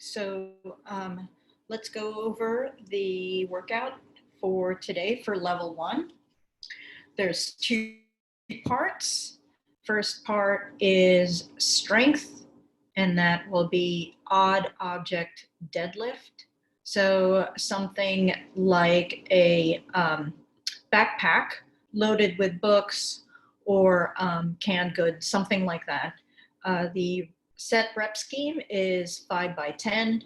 So let's go over the workout for today for level 1. There's 2 parts. First part is strength, and that will be odd object deadlift. So something like a backpack loaded with books or canned goods, something like that. The set rep scheme is 5 by 10.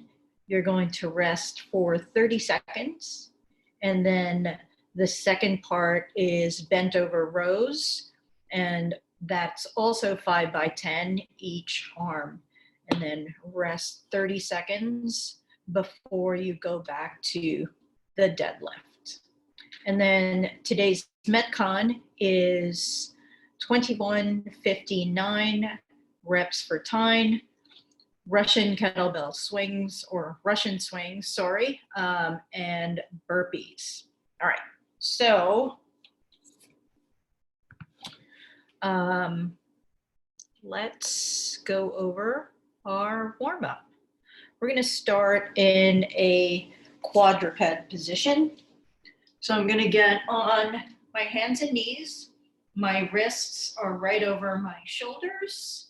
You're going to rest for 30 seconds. And then the second part is bent over rows. And that's also 5 by 10 each arm. And then rest 30 seconds before you go back to the deadlift. And then today's Metcon is 21:59 reps for time, Russian kettlebell swings, or Russian swings, sorry, and burpees. All right, so let's go over our warm-up. We're going to start in a quadruped position. So I'm going to get on my hands and knees. My wrists are right over my shoulders,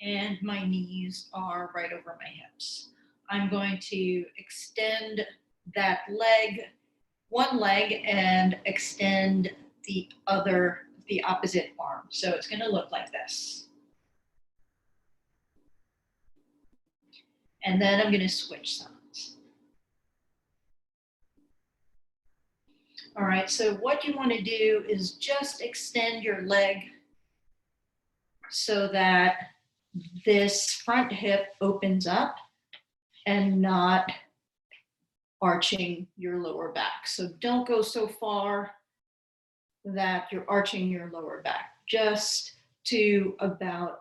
and my knees are right over my hips. I'm going to extend that leg, one leg, and extend the opposite arm. So it's going to look like this. And then I'm going to switch sides. All right, so what you want to do is just extend your leg so that this front hip opens up and not arching your lower back. So don't go so far that you're arching your lower back, just to about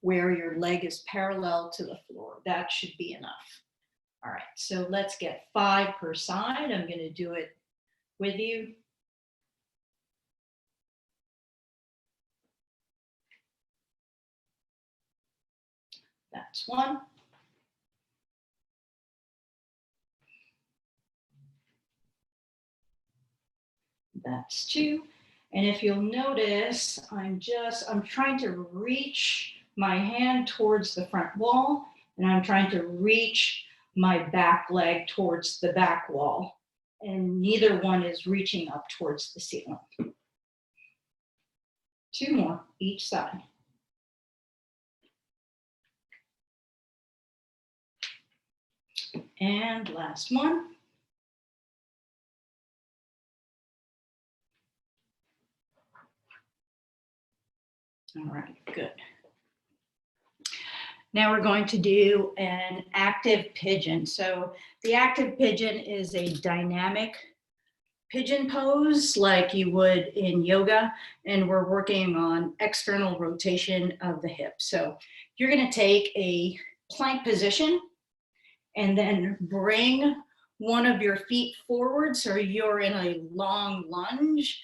where your leg is parallel to the floor. That should be enough. All right, so let's get 5 per side. I'm going to do it with you. That's 1. That's 2. And if you'll notice, I'm trying to reach my hand towards the front wall, and I'm trying to reach my back leg towards the back wall. And neither one is reaching up towards the ceiling. 2 more each side. And last one. All right, good. Now we're going to do an active pigeon. So the active pigeon is a dynamic pigeon pose like you would in yoga, and we're working on external rotation of the hip. So you're going to take a plank position and then bring one of your feet forward so you're in a long lunge.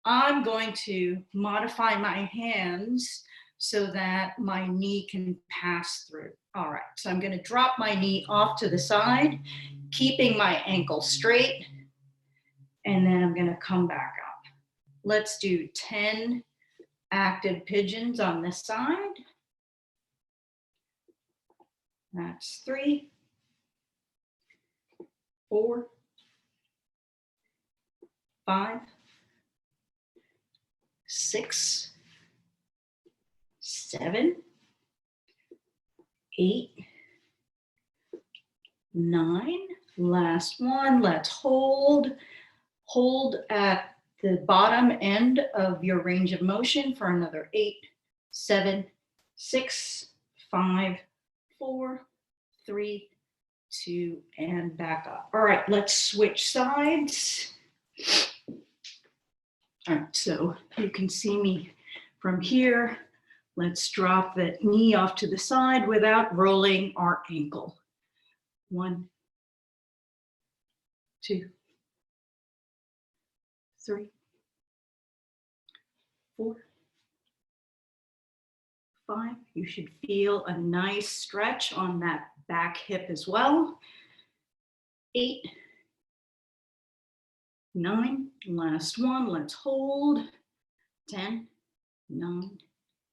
I'm going to modify my hands so that my knee can pass through. All right, so I'm going to drop my knee off to the side, keeping my ankle straight, and then I'm going to come back up. Let's do 10 active pigeons on this side. That's 3, 4, 5, 6, 7, 8, 9. Last one. Let's hold. Hold at the bottom end of your range of motion for another 8, 7, 6, 5, 4, 3, 2, and back up. All right, let's switch sides. All right, so you can see me from here. Let's drop the knee off to the side without rolling our ankle. 1, 2, 3, 4, 5. You should feel a nice stretch on that back hip as well. 8, 9, last one, let's hold. 10, 9,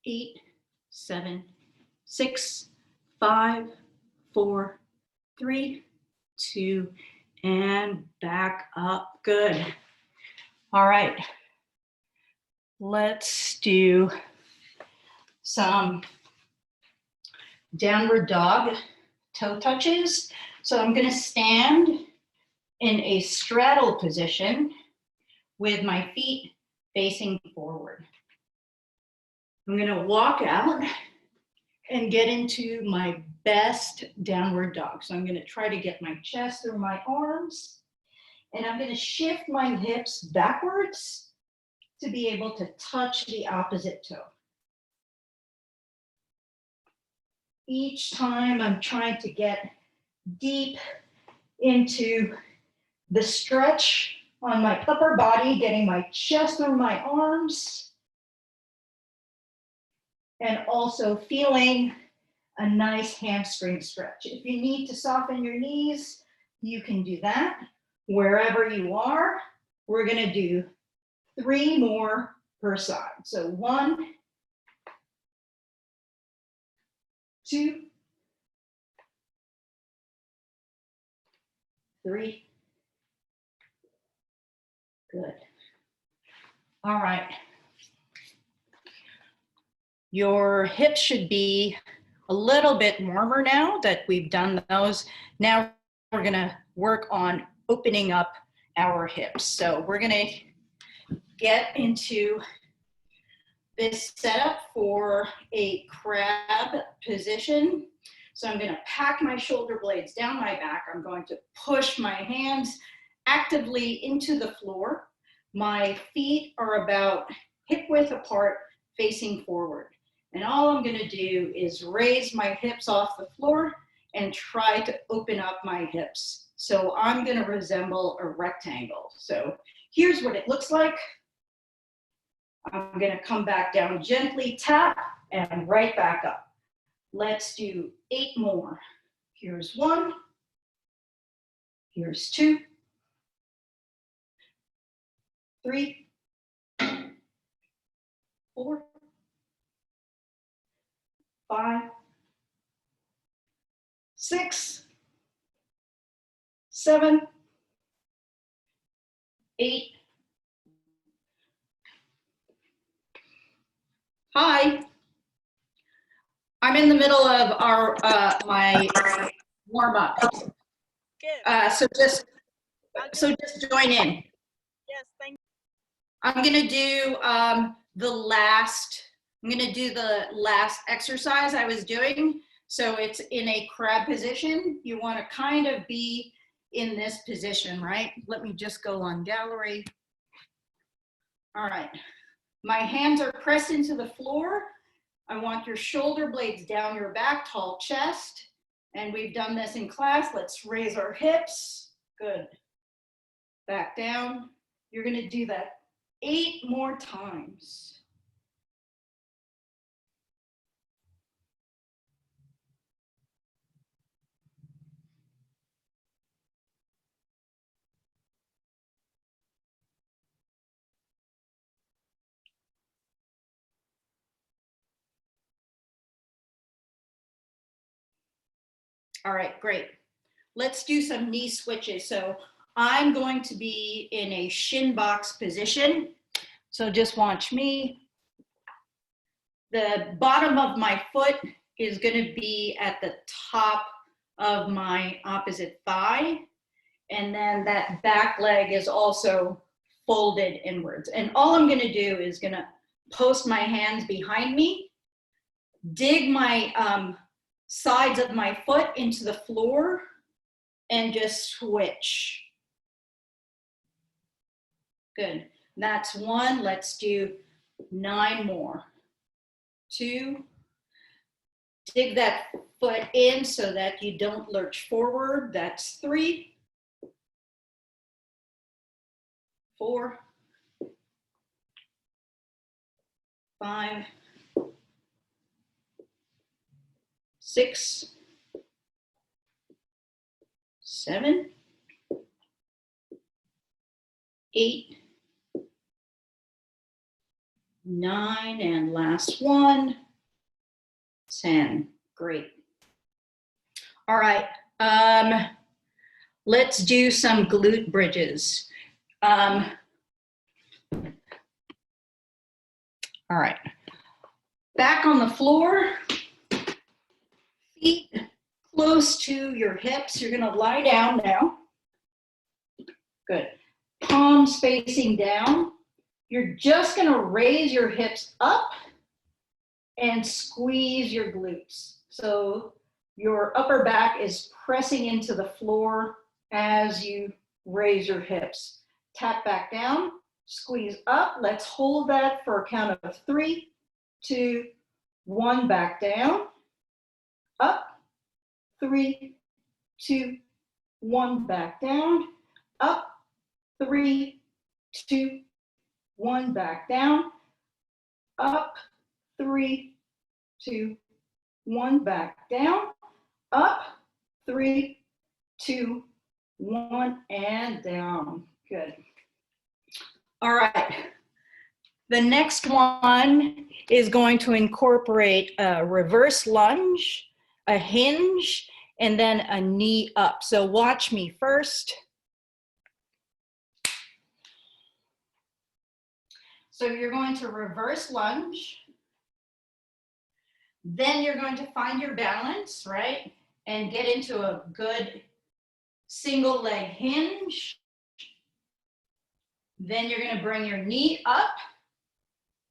8, 7, 6, 5, 4, 3, 2, and back up. Good. All right. Let's do some downward dog toe touches. So I'm going to stand in a straddle position with my feet facing forward. I'm going to walk out and get into my best downward dog. So I'm going to try to get my chest through my arms, and I'm going to shift my hips backwards to be able to touch the opposite toe. Each time I'm trying to get deep into the stretch on my upper body, getting my chest through my arms, and also feeling a nice hamstring stretch. If you need to soften your knees, you can do that wherever you are. We're going to do 3 more per side. So 1, 2, 3. Good. All right. Your hips should be a little bit warmer now that we've done those. Now we're going to work on opening up our hips. So we're going to get into this setup for a crab position. So I'm going to pack my shoulder blades down my back. I'm going to push my hands actively into the floor. My feet are about hip width apart, facing forward. And all I'm going to do is raise my hips off the floor and try to open up my hips. So I'm going to resemble a rectangle. So here's what it looks like. I'm going to come back down, gently tap, and right back up. Let's do 8 more. Here's 1. Here's 2. 3. 4. 5. 6. 7. 8. Hi. I'm in the middle of our my warm up. So just join in. Yes, thank you. I'm gonna do the last exercise I was doing. So it's in a crab position. You want to kind of be in this position, right? Let me just go on gallery. All right. My hands are pressed into the floor. I want your shoulder blades down your back, tall chest. And we've done this in class. Let's raise our hips. Good. Back down. You're going to do that 8 more times. All right, great. Let's do some knee switches. So I'm going to be in a shin box position. So just watch me. The bottom of my foot is going to be at the top of my opposite thigh. And then that back leg is also folded inwards. And all I'm going to do is going to post my hands behind me, dig my sides of my foot into the floor, and just switch. Good. That's 1. Let's do 9 more. 2. Dig that foot in so that you don't lurch forward. That's 3. 4. 5. 6. 7, 8, 9, and last one, 10. Great. All right. Let's do some glute bridges. All right. Back on the floor, feet close to your hips. You're going to lie down now. Good. Palms facing down. You're just going to raise your hips up and squeeze your glutes. So your upper back is pressing into the floor as you raise your hips. Tap back down, squeeze up. Let's hold that for a count of 3, 2, 1, back down, up, 3, 2, 1, back down, up, 3, 2, 1, back down, up, 3, 2, 1, back down, up, 3, 2, 1, and down. Good. All right. The next one is going to incorporate a reverse lunge, a hinge, and then a knee up. So watch me first. So you're going to reverse lunge. Then you're going to find your balance, right? And get into a good single leg hinge. Then you're going to bring your knee up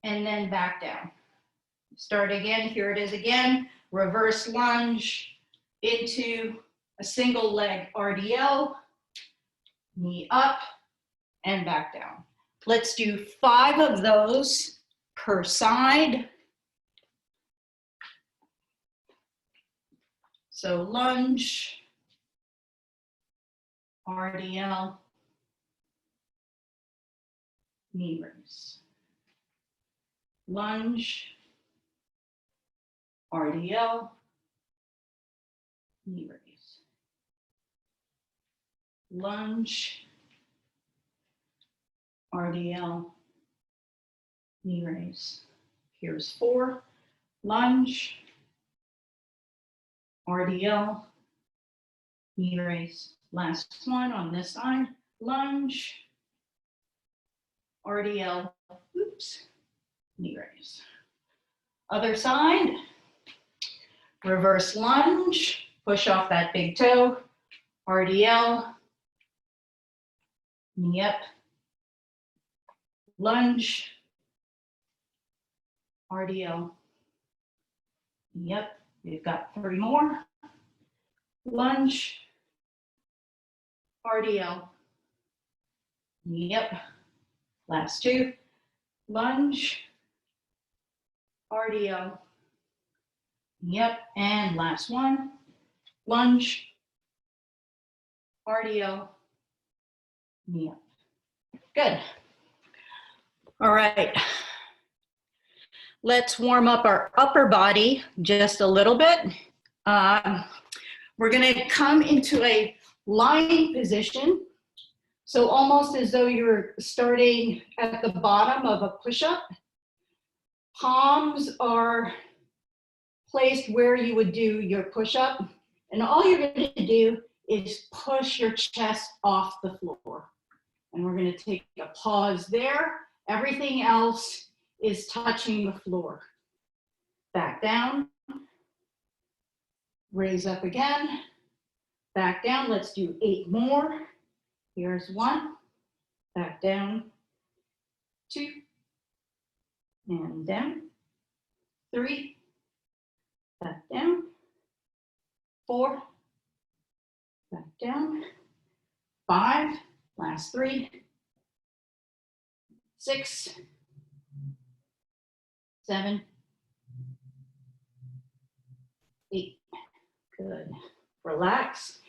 and then back down. Start again. Here it is again. Reverse lunge into a single leg RDL, knee up and back down. Let's do 5 of those per side. So lunge, RDL, knee raise. Lunge, RDL, knee raise. Lunge, RDL, knee raise. Here's 4. Lunge, RDL, knee raise. Last one on this side. Lunge, RDL, oops, knee raise. Other side, reverse lunge, push off that big toe, RDL, knee up, lunge, RDL, knee up. We've got 3 more. Lunge, RDL, knee up. Last 2. Lunge, RDL, knee up. And last one. Lunge, RDL, knee up. Good. All right. Let's warm up our upper body just a little bit. We're going to come into a lying position. So almost as though you're starting at the bottom of a push-up. Palms are placed where you would do your push-up. And all you're going to do is push your chest off the floor. And we're going to take a pause there. Everything else is touching the floor. Back down. Raise up again. Back down. Let's do 8 more. Here's 1. Back down. 2. And down. 3. Back down. 4. Back down. 5. Last 3. 6. 7. 8. Good. Relax.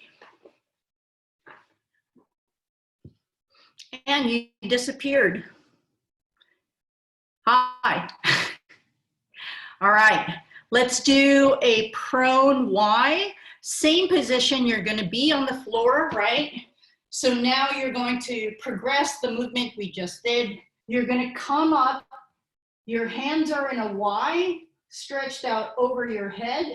And you disappeared. Hi. All right. Let's do a prone Y. Same position, you're going to be on the floor, right? So now you're going to progress the movement we just did. You're going to come up, your hands are in a Y, stretched out over your head,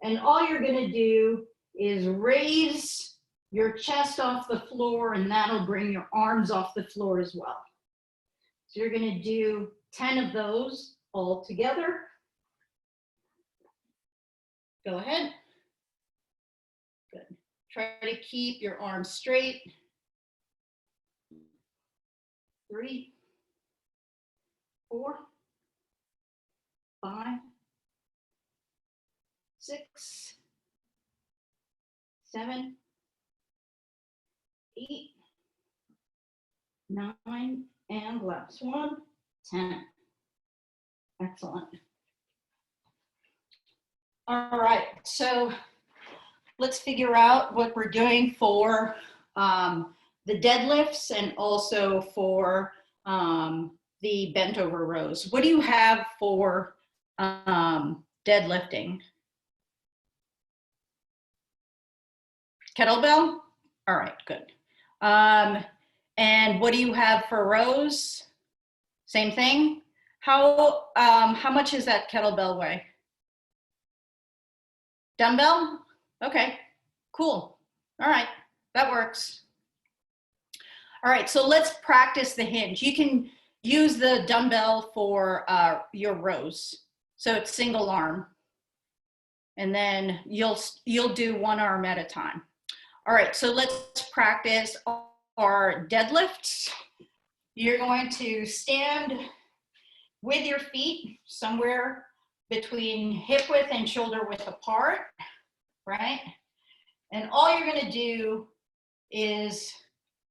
and all you're going to do is raise your chest off the floor, and that'll bring your arms off the floor as well. So you're going to do 10 of those all together. Go ahead. Good. Try to keep your arms straight. 3, 4, 5, 6, 7, 8, 9, and last one, 10. Excellent. All right, so let's figure out what we're doing for the deadlifts and also for the bent over rows. What do you have for deadlifting? Kettlebell? All right, good. And what do you have for rows? Same thing? How much is that kettlebell weigh? Dumbbell? Okay, cool. All right, that works. All right, so let's practice the hinge. You can use the dumbbell for your rows. So it's single arm. And then you'll do one arm at a time. All right, so let's practice our deadlifts. You're going to stand with your feet somewhere between hip width and shoulder width apart, right? And all you're going to do is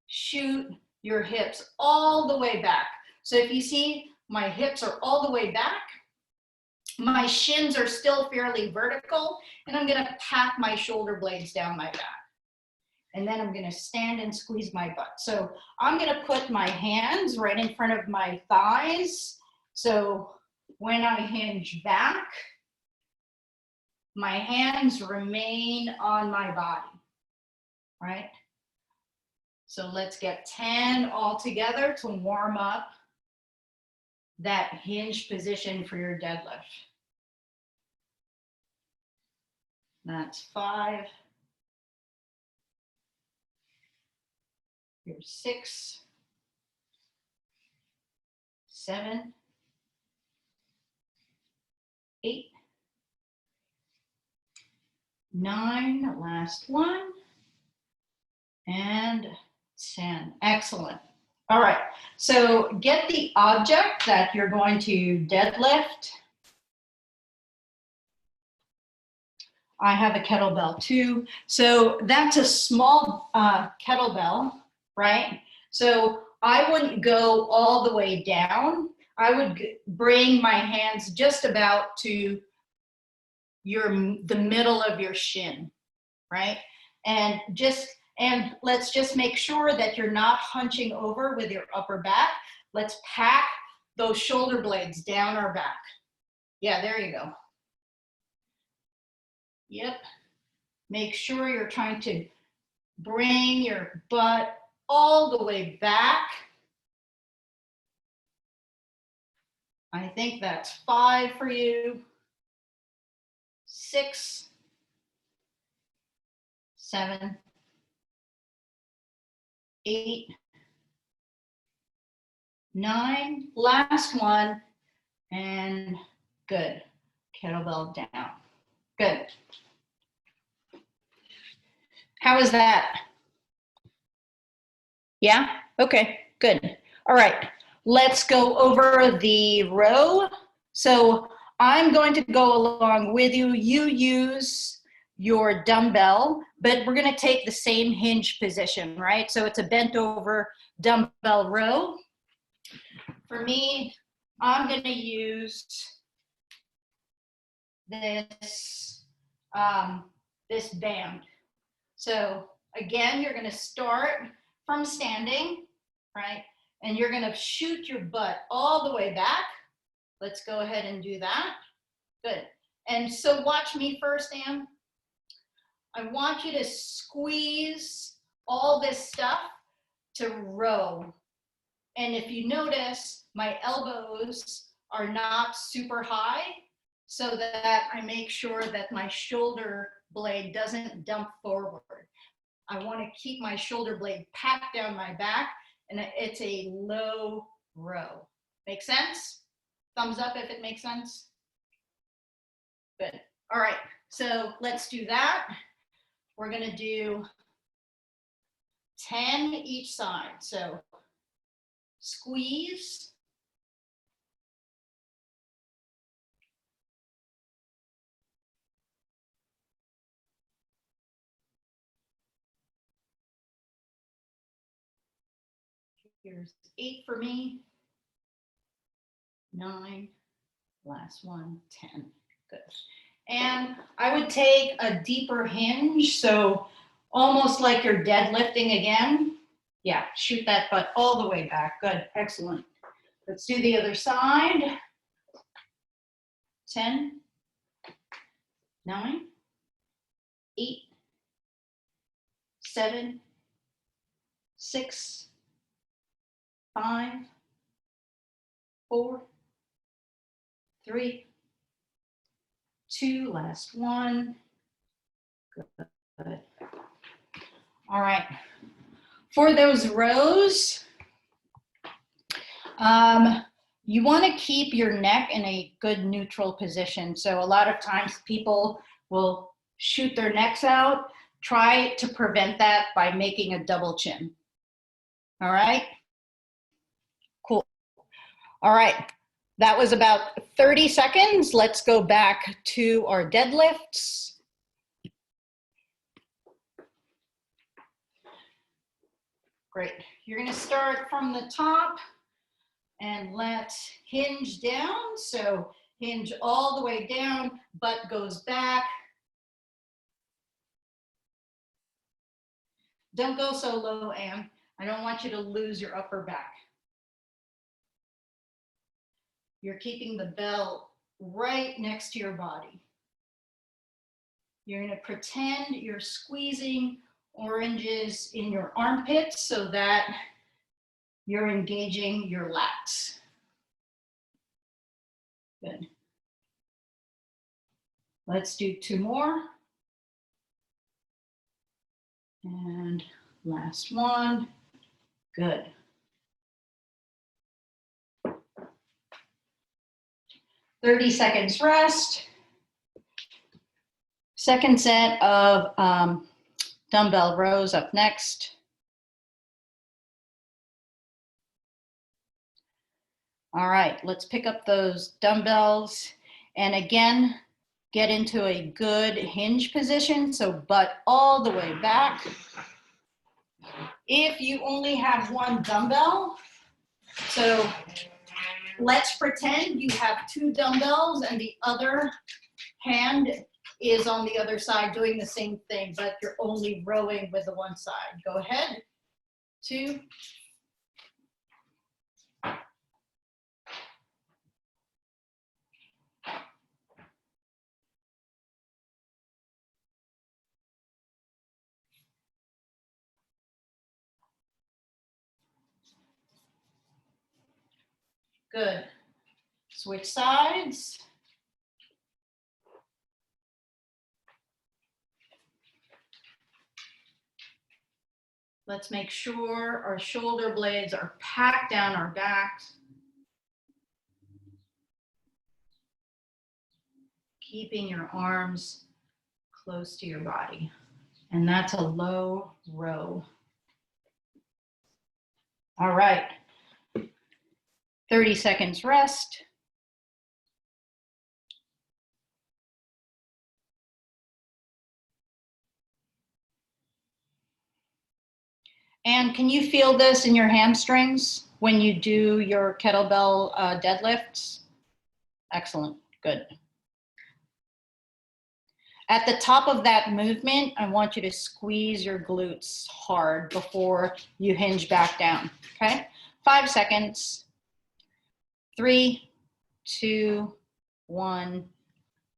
shoot your hips all the way back. So if you see, my hips are all the way back. My shins are still fairly vertical, and I'm going to pack my shoulder blades down my back. And then I'm going to stand and squeeze my butt. So I'm going to put my hands right in front of my thighs. So when I hinge back, my hands remain on my body, right? So let's get 10 all together to warm up that hinge position for your deadlift. That's 5. Here's 6, 7, 8, 9, last one, and 10. Excellent. All right, so get the object that you're going to deadlift. I have a kettlebell too. So that's a small kettlebell, right? So I wouldn't go all the way down. I would bring my hands just about to the middle of your shin, right? And let's just make sure that you're not hunching over with your upper back. Let's pack those shoulder blades down our back. Yeah, there you go. Yep. Make sure you're trying to bring your butt all the way back. I think that's 5 for you. 6, 7, 8, 9. Last one. And good. Kettlebell down. Good. How is that? Yeah? Okay, good. All right, let's go over the row. So I'm going to go along with you. You use your dumbbell, but we're going to take the same hinge position, right? So it's a bent over dumbbell row. For me, I'm going to use this, this band. So again, you're going to start from standing, right? And you're going to shoot your butt all the way back. Let's go ahead and do that. Good. And so watch me first, Ann. I want you to squeeze all this stuff to row. And if you notice, my elbows are not super high so that I make sure that my shoulder blade doesn't dump forward. I want to keep my shoulder blade packed down my back, and it's a low row. Make sense? Thumbs up if it makes sense. Good. All right, so let's do that. We're going to do 10 each side. So squeeze. Here's 8 for me. 9. Last one, 10. Good. And I would take a deeper hinge, so almost like you're deadlifting again. Yeah, shoot that butt all the way back. Good, excellent. Let's do the other side. 10, 9, 8, 7, 6, 5, 4, 3, 2, last one. Good. All right. For those rows, you want to keep your neck in a good neutral position. So a lot of times people will shoot their necks out. Try to prevent that by making a double chin. All right? Cool. All right. That was about 30 seconds. Let's go back to our deadlifts. Great. You're going to start from the top and let's hinge down. So hinge all the way down, butt goes back. Don't go so low, Ann. I don't want you to lose your upper back. You're keeping the bell right next to your body. You're going to pretend you're squeezing oranges in your armpits so that you're engaging your lats. Good. Let's do 2 more. And last one. Good. "30 seconds rest. Second set of dumbbell rows up next. All right, let's pick up those dumbbells and again, get into a good hinge position. So butt all the way back. If you only have one dumbbell, so let's pretend you have 2 dumbbells and the other hand is on the other side doing the same thing, but you're only rowing with the one side. Go ahead. 2. Good. Switch sides. Let's make sure our shoulder blades are packed down our backs. Keeping your arms close to your body. And that's a low row. All right. 30 seconds rest. And can you feel this in your hamstrings when you do your kettlebell deadlifts? Excellent, good. At the top of that movement, I want you to squeeze your glutes hard before you hinge back down, okay? 5 seconds. 3, 2, 1,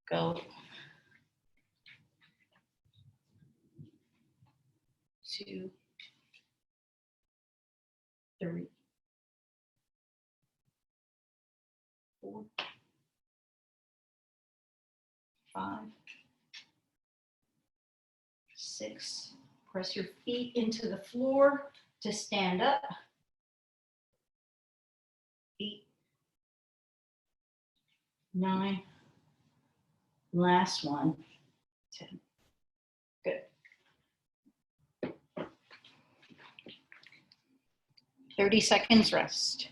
Go 2, 3, 4, 5, 6. Press your feet into the floor to stand up. 8, 9. Last one. 10. Good. 30 seconds rest.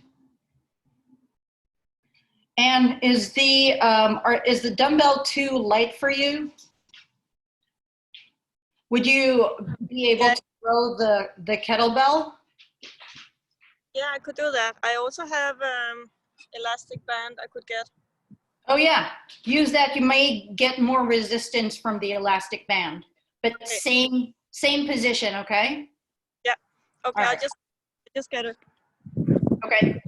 And is the dumbbell too light for you? Would you be able to row the kettlebell? Yeah, I could do that. I also have elastic band I could get. Oh yeah, use that. You may get more resistance from the elastic band, but Okay. same position, okay? Yeah. Okay, All I'll right. just get it. Okay.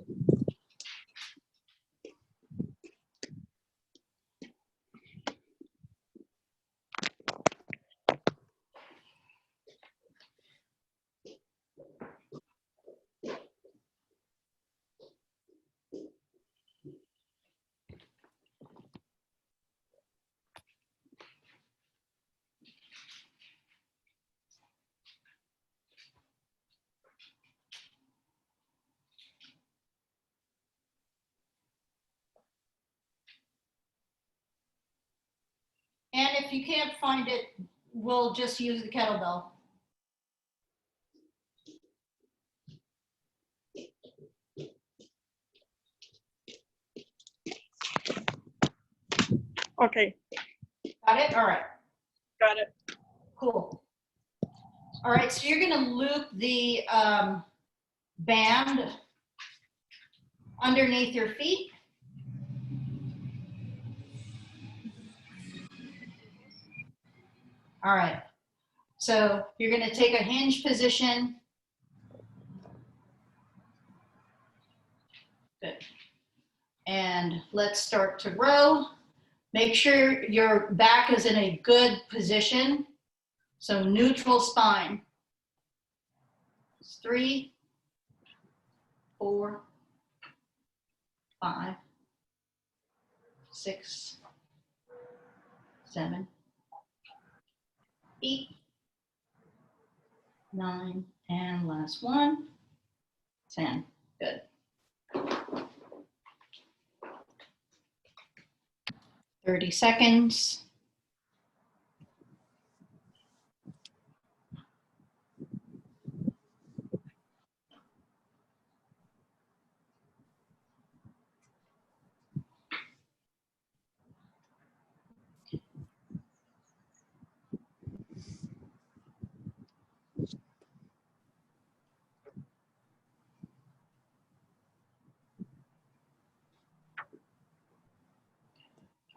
And if you can't find it, we'll just use the kettlebell. Okay. Got it? All right. Got it. Cool. All right, so you're gonna loop the band underneath your feet. All right, so you're gonna take a hinge position. Good. And let's start to row. Make sure your back is in a good position. So neutral spine. 3, 4, 5, 6, 7, 8, 9, and last one, 10. Good. 30 seconds.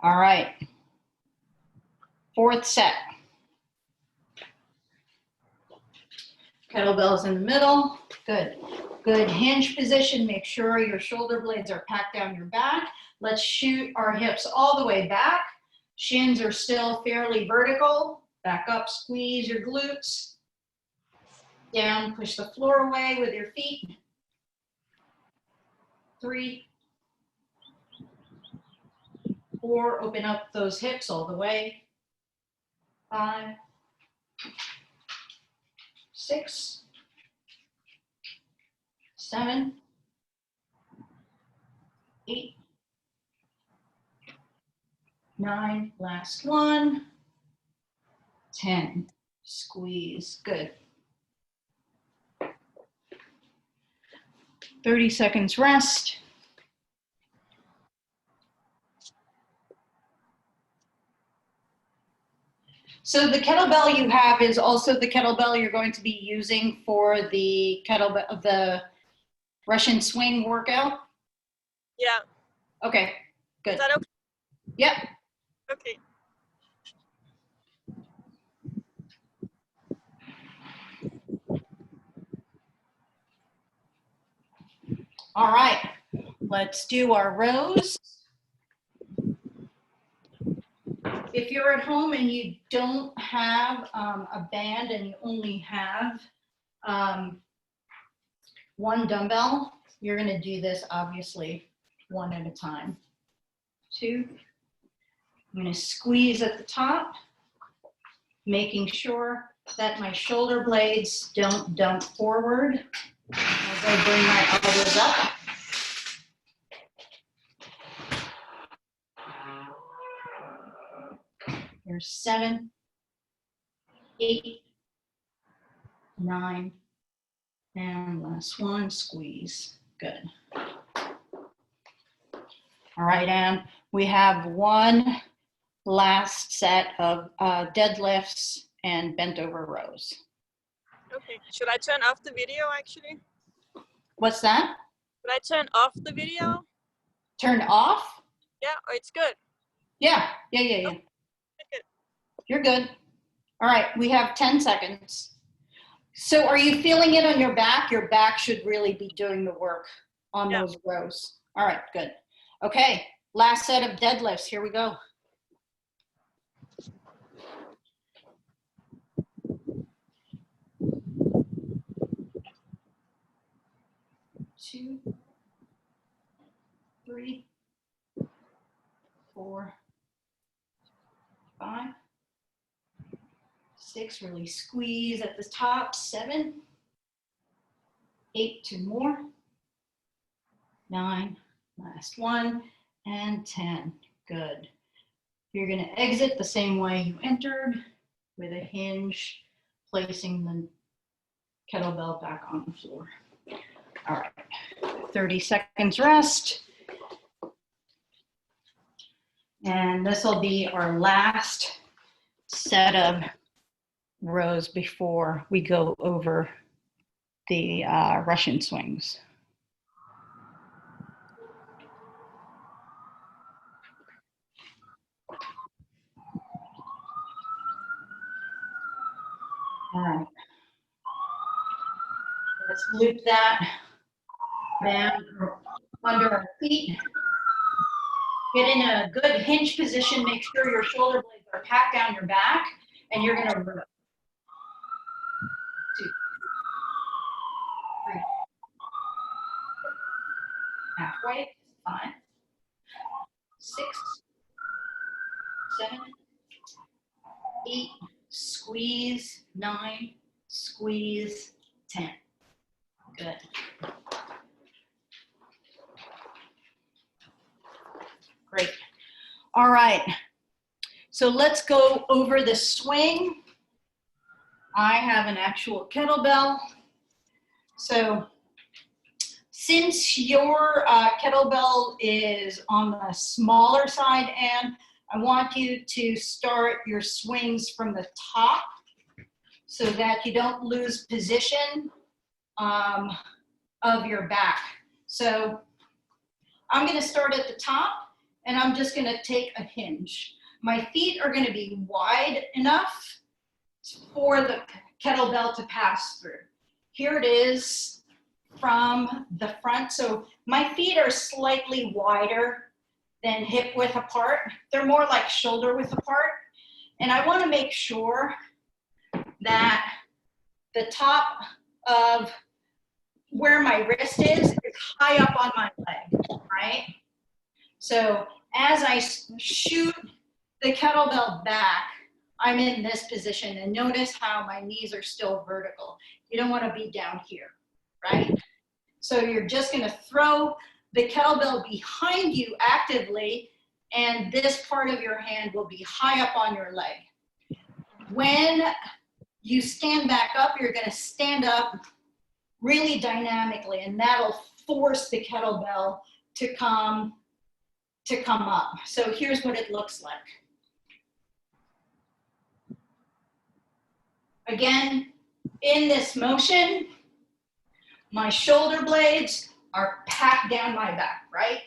All right. 4th set. Kettlebells in the middle. Good. Good hinge position. Make sure your shoulder blades are packed down your back. Let's shoot our hips all the way back. Shins are still fairly vertical. Back up, squeeze your glutes. Down, push the floor away with your feet. 3, 4, open up those hips all the way. 5, 6, 7, 8, 9, last one, 10. Squeeze, good. 30 seconds rest. So the kettlebell you have is also the kettlebell you're going to be using for the kettlebell, the Russian swing workout? Yeah. Okay, good. Is that okay? Yep. Okay. All right, let's do our rows. If you're at home and you don't have a band and you only have one dumbbell, you're gonna do this obviously one at a time. 2. I'm gonna squeeze at the top, making sure that my shoulder blades don't dump forward as I bring my elbows up. There's 7, 8, 9, and last one, squeeze. Good. All right, and we have one last set of deadlifts and bent over rows. Okay, should I turn off the video actually? What's that? Should I turn off the video? Turn off? Yeah, or it's good? Yeah. Good. You're good. All right, we have 10 seconds. So are you feeling it on your back? Your back should really be doing the work on those rows. All right, good. Okay, last set of deadlifts. Here we go. Two, 3, 4, 5, 6, really squeeze at the top. 7, 8, 2 more. 9, last one, and 10. Good. You're going to exit the same way you entered with a hinge, placing the kettlebell back on the floor. All right, 30 seconds rest. And this will be our last set of rows before we go over the Russian swings. All right. Let's loop that band under our feet. Get in a good hinge position. Make sure your shoulder blades are packed down your back, and you're going to row. 2, 3. Halfway. 5, 6, 7, 8. Squeeze. 9. Squeeze. 10. Good. Great. All right. So let's go over the swing. I have an actual kettlebell. So since your kettlebell is on the smaller side, Anne, I want you to start your swings from the top so that you don't lose position of your back. So I'm going to start at the top, and I'm just going to take a hinge. My feet are going to be wide enough for the kettlebell to pass through. Here it is from the front. So my feet are slightly wider than hip width apart. They're more like shoulder width apart. And I want to make sure that the top of where my wrist is high up on my leg, right? So as I shoot the kettlebell back, I'm in this position, and notice how my knees are still vertical. You don't want to be down here, right? So you're just going to throw the kettlebell behind you actively, and this part of your hand will be high up on your leg. When you stand back up, you're going to stand up really dynamically, and that'll force the kettlebell to come up. So here's what it looks like. Again, in this motion, my shoulder blades are packed down my back, right?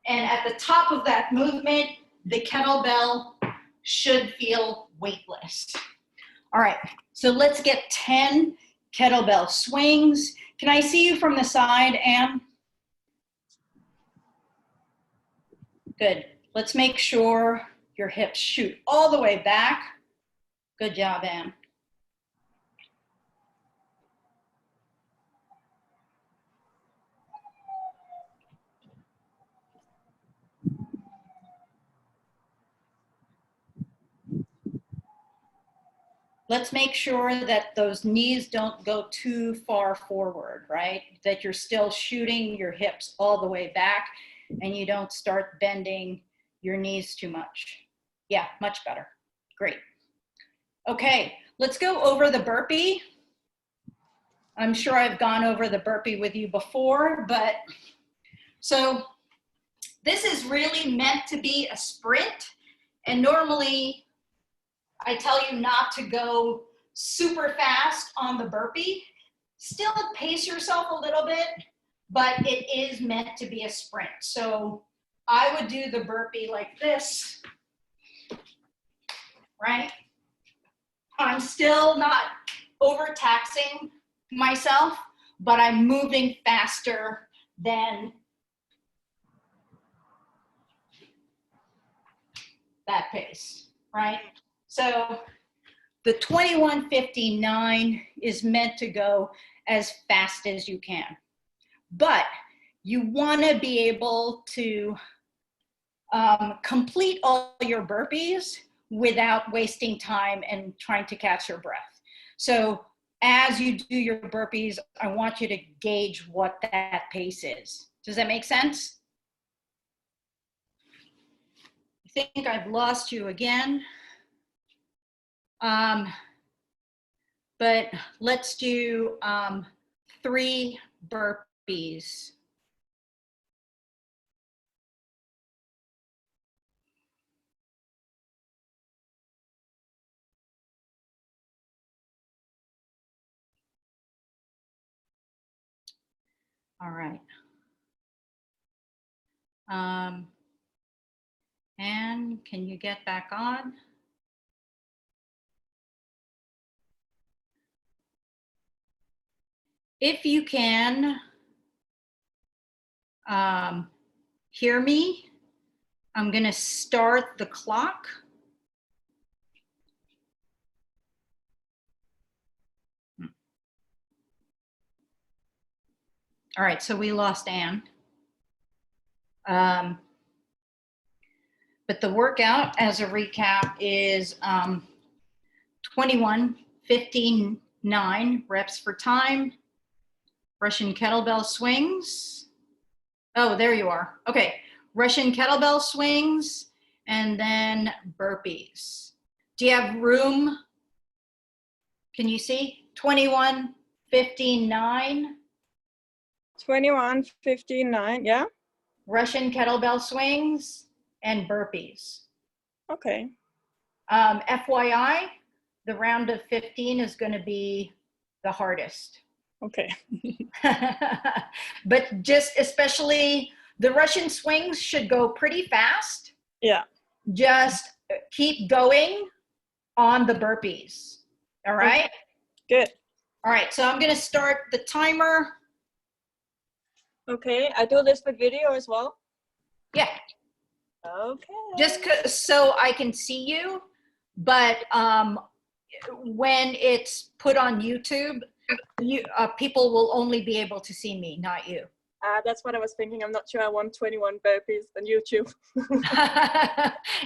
And at the top of that movement, the kettlebell should feel weightless. All right, so let's get 10 kettlebell swings. Can I see you from the side, Anne? Good. Let's make sure your hips shoot all the way back. Good job, Anne. Let's make sure that those knees don't go too far forward, right? That you're still shooting your hips all the way back and you don't start bending your knees too much. Yeah, much better. Great. Okay, let's go over the burpee. I'm sure I've gone over the burpee with you before, but so this is really meant to be a sprint, and normally I tell you not to go super fast on the burpee. Still pace yourself a little bit, but it is meant to be a sprint. So I would do the burpee like this, right? I'm still not overtaxing myself, but I'm moving faster than that pace, right? So the 21:59 is meant to go as fast as you can, but you want to be able to complete all your burpees without wasting time and trying to catch your breath. So as you do your burpees, I want you to gauge what that pace is. Does that make sense? I think I've lost you again. But let's do 3 burpees. All right. And can you get back on? If you can hear me, I'm going to start the clock. All right, so we lost Anne. But the workout, as a recap, is 21:59 reps for time, Russian kettlebell swings. Oh, there you are. Okay, Russian kettlebell swings, and then burpees. Do you have room? Can you see? 21:59. 21:59, yeah. Russian kettlebell swings and burpees. Okay. FYI, the round of 15 is going to be the hardest. Okay. But just especially the Russian swings should go pretty fast. Yeah. Just keep going on the burpees. All right? Okay. Good. All right, so I'm going to start the timer. Okay, I do this with video as well? Yeah. Okay. Just so I can see you, but when it's put on YouTube, people will only be able to see me, not you. That's what I was thinking. I'm not sure I want 21 burpees on YouTube.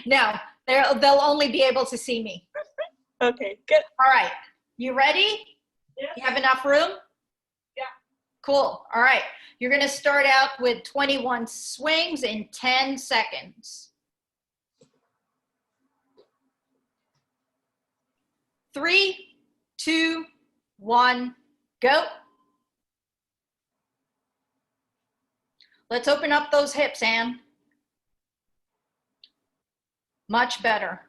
No, they'll only be able to see me. Okay, good. All right, you ready? Yeah. You have enough room? Yeah. Cool. All right, you're going to start out with 21 swings in 10 seconds. 3, 2, 1, go. Let's open up those hips, Anne. Much better.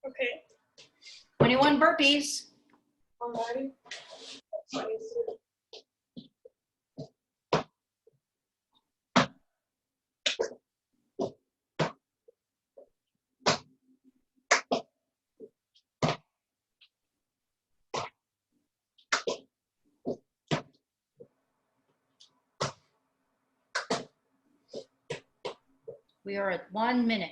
Okay. 21 burpees. Alrighty. We are at 1 minute.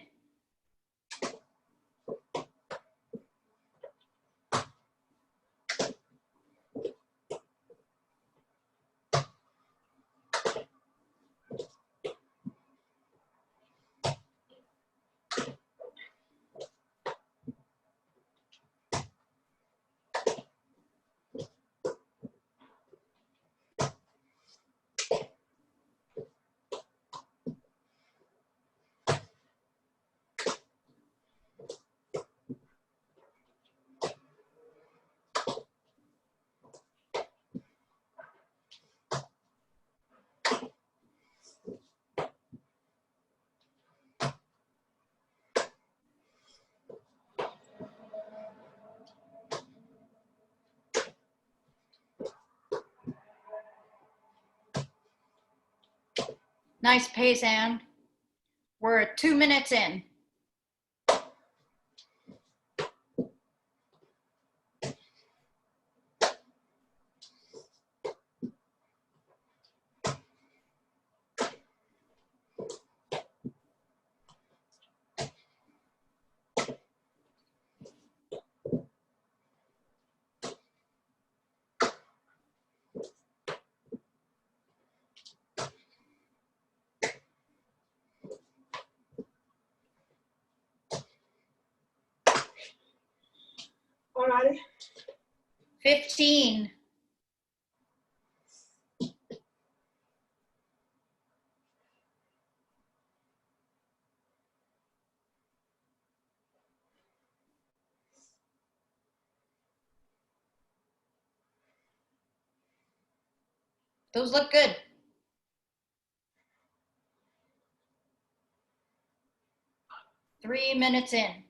Nice pace, Anne. We're at 2 minutes in. Alrighty. 15. Those look good. Three minutes in.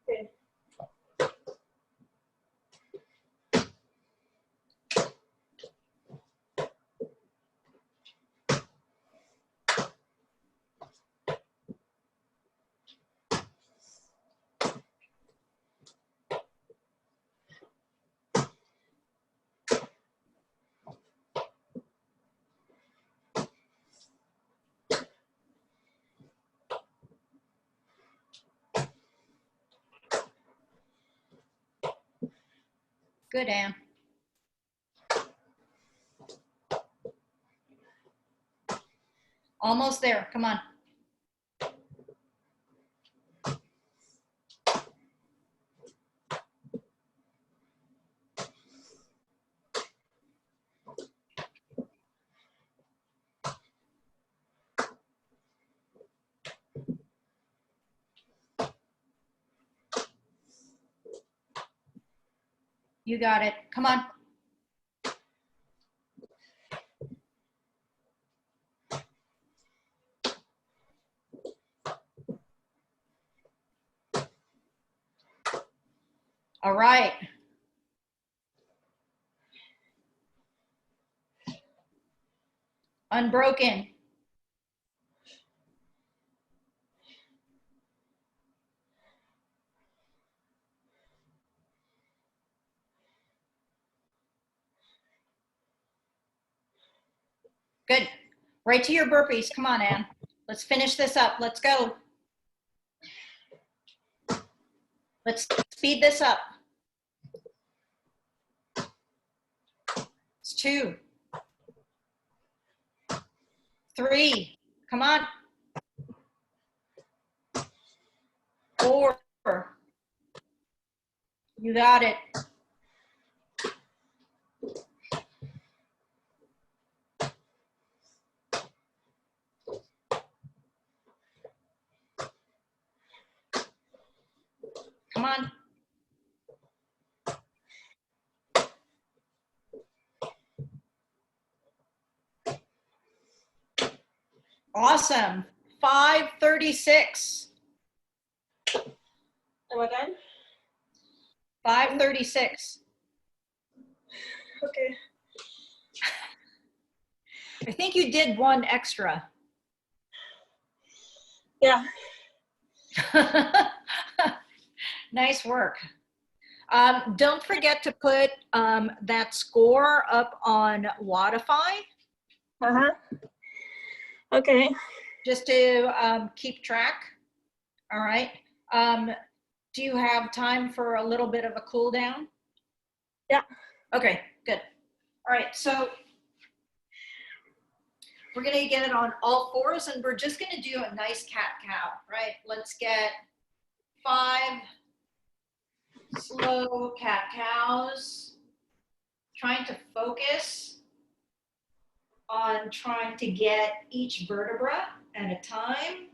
Okay. Good, Anne. Almost there. Come on. You got it. Come on. All right. Unbroken. Good. Right to your burpees. Come on, Anne. Let's finish this up. Let's go. Let's speed this up. It's 2. 3. Come on. 4. You got it. Come on. Awesome. 536. Am I done? 536. Okay. I think you did one extra. Yeah. Nice work. Don't forget to put that score up on Wodify. Uh-huh. Okay. Just to keep track. All right. Do you have time for a little bit of a cool down? Yeah. Okay, good. All right, so we're gonna get it on all fours and we're just gonna do a nice cat-cow, right? Let's get 5 slow cat-cows, trying to focus on trying to get each vertebra at a time.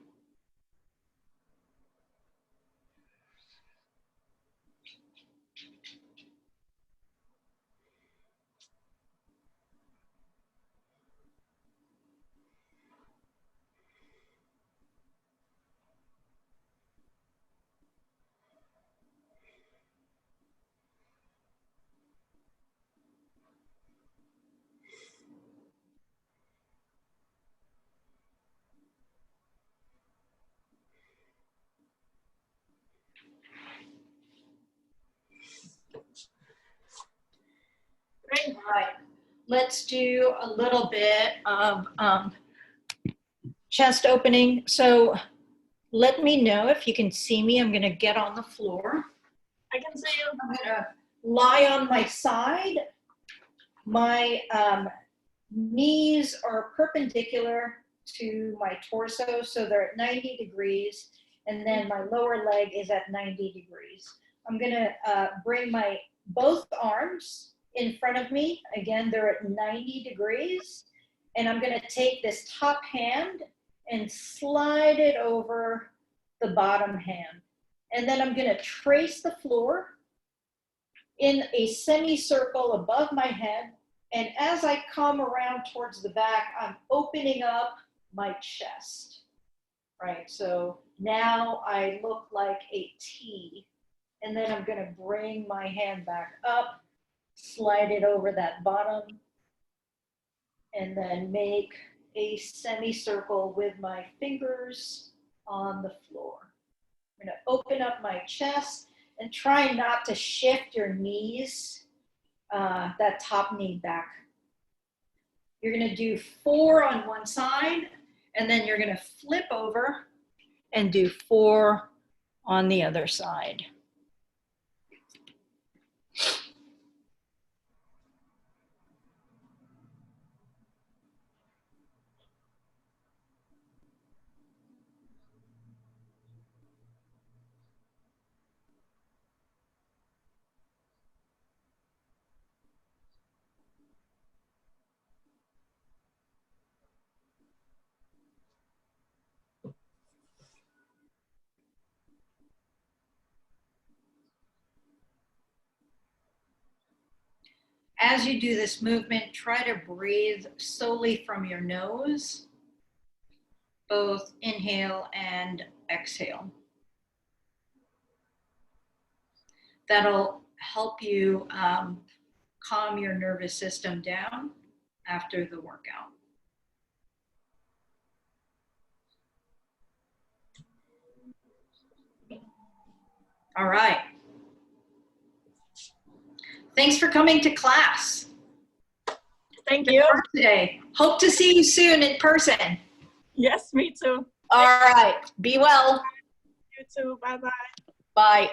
Great. All right, let's do a little bit of chest opening. So let me know if you can see me. I'm gonna get on the floor. I can see you. I'm gonna lie on my side. My knees are perpendicular to my torso, so they're at 90 degrees, and then my lower leg is at 90 degrees. I'm gonna bring my both arms in front of me. Again, they're at 90 degrees, and I'm gonna take this top hand and slide it over the bottom hand. And then I'm gonna trace the floor in a semicircle above my head. And as I come around towards the back, I'm opening up my chest, right? So now I look like a T. And then I'm gonna bring my hand back up, slide it over that bottom, and then make a semicircle with my fingers on the floor. I'm gonna open up my chest and try not to shift your knees, that top knee back. You're gonna do 4 on one side, and then you're gonna flip over and do 4 on the other side. As you do this movement, try to breathe solely from your nose, both inhale and exhale. That'll help you calm your nervous system down after the workout. All right. Thanks for coming to class. Thank you. Today. Hope to see you soon in person. Yes, me too. All right. Be well. You too. Bye-bye. Bye.